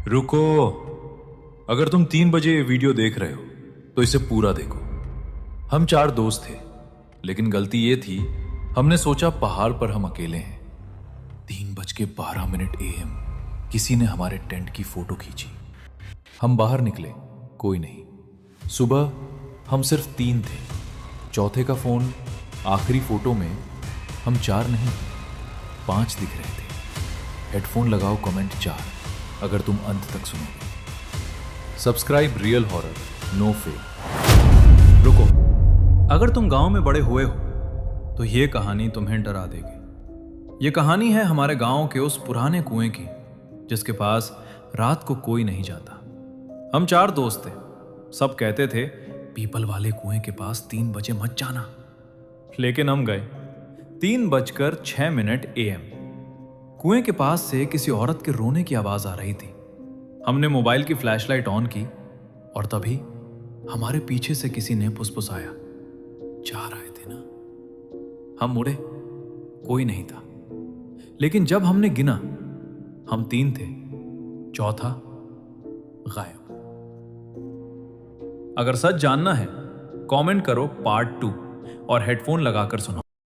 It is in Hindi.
रुको। अगर तुम 3 बजे ये वीडियो देख रहे हो तो इसे पूरा देखो। हम 4 दोस्त थे, लेकिन गलती ये थी, हमने सोचा पहाड़ पर हम अकेले हैं। 3:12 AM किसी ने हमारे टेंट की फोटो खींची। हम बाहर निकले, कोई नहीं। सुबह हम सिर्फ 3 थे। चौथे का फोन, आखिरी फोटो में हम 4 नहीं 5 दिख रहे थे। हेडफोन लगाओ, कमेंट 4 अगर तुम अंत तक सुनोगे। Subscribe real horror, no fake. रुको, अगर तुम गांव में बड़े हुए हो तो ये कहानी तुम्हें डरा देगी। ये कहानी है हमारे गांव के उस पुराने कुएं की, जिसके पास रात को कोई नहीं जाता। हम 4 दोस्त थे। सब कहते थे पीपल वाले कुएं के पास 3 बजे मत जाना, लेकिन हम गए। 3:06 AM। कुएं के पास से किसी औरत के रोने की आवाज आ रही थी। हमने मोबाइल की फ्लैशलाइट ऑन की और तभी हमारे पीछे से किसी ने फुसफुसाया, 4 आए थे ना। हम मुड़े, कोई नहीं था। लेकिन जब हमने गिना, हम 3 थे, चौथा गायब। अगर सच जानना है, कमेंट करो पार्ट 2 और हेडफोन लगाकर सुनो।